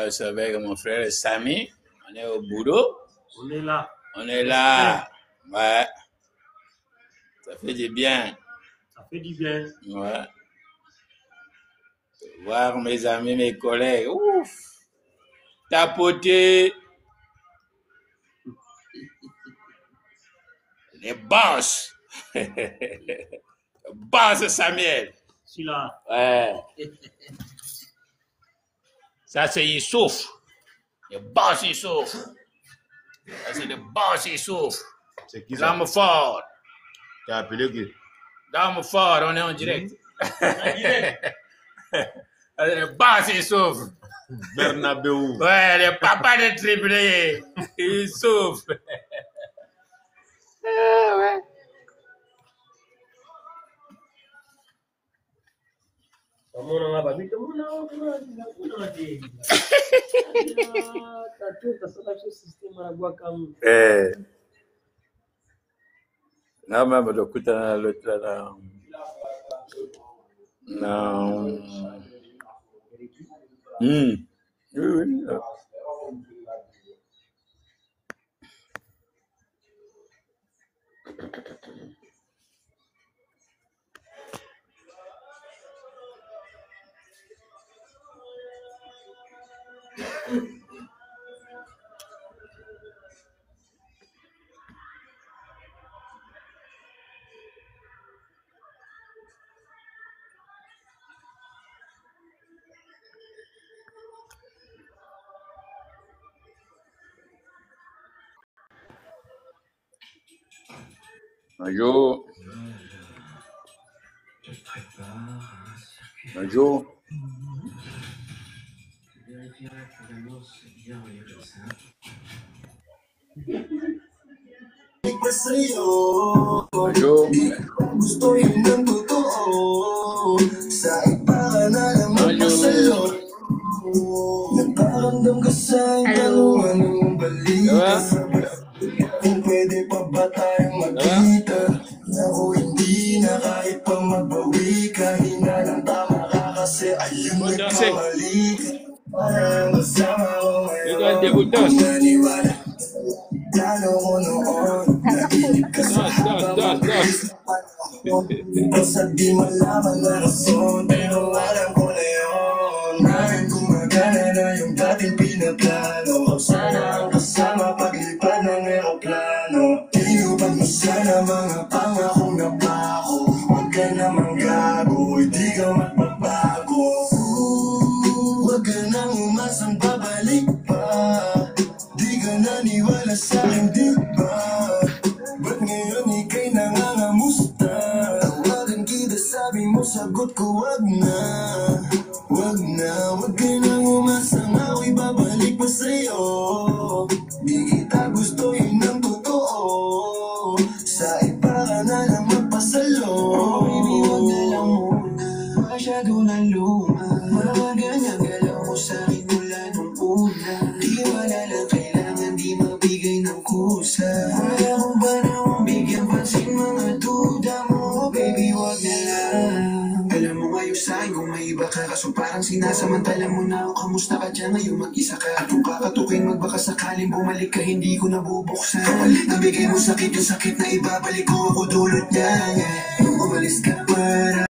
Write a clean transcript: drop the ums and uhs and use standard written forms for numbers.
C'est avec mon frère Samy. On est au boulot. On est là. On est là. Ouais. Ça fait du bien. Ça fait du bien. Ouais. Voir mes amis, mes collègues. Ouf. Tapoter. Les boss. Boss Samuel. Celui-là. Ouais. Ça, c'est Youssouf. Le boss Youssouf. Ça, c'est le boss Youssouf. C'est qui ça? Dame fort. T'as appelé qui? Dame fort, on est en direct. Le boss Youssouf. Bernabeu. Ouais, le papa de triplé. Youssouf. Ouais. Kamu na nga ba? Kamu na nga. Tatu, kasala siya sistema na gwa kamu. Non, mais je écoute l'autre là. Non. Oui, oui. Bonjour. Bonjour. Bonjour. Gusto yun ng totoo. Sa iba ka na lang magpasalo. Nagparamdam ka sa'yo kung anong balita. Kung pwede pa ba tayong magkita. Ako hindi na kahit pa magbawi ka. Hinalang tama ka kasi ayun nagkamali ka. Parang kasama ko ngayon. Naniwala. Plano ko noon. Naginip ka sa habang basta di malaman na rason. Pero alam ko na yun. Ngayon gumagana na yung dating pinaplano. Sana ang kasama paglipad ng aeroplano. Tinupad mo sana mga pangakong napako. Huwag ka namang gago, hindi ka magbabago. Huwag ka nang umasang babalik pa. Di ka naniwala sa'kin, di ba? Ba't ngayon ika'y nangangamusta? Tawagan kita, sabi mo, sagot ko, wag na. Wag na, wag ka nang umasang ako'y babalik pa sa'yo. Di kita gusto, yun ang totoo. Sa iba ka na lang magpasalo. Baby, wag na lang muna. Masyado na luma. Mga ganyan galaw mo sa'kin mula nung una. Di wala lang kailangan, di mabigay ng kusa. Wala ko ba namang bigyan pansin mga duda mo? Baby, wag na lang. Alam mo ngayon sa'kin kung may iba ka. Kaso parang sinasamantala mo na ako. Kamusta ka dyan ngayon mag-isa ka? At kung kakatukin magbaka sakaling bumalik ka, hindi ko nabubuksan. Kapalit na bigay mo sakit, yung sakit na ibabalik ko ako dulot niya. Umalis ka para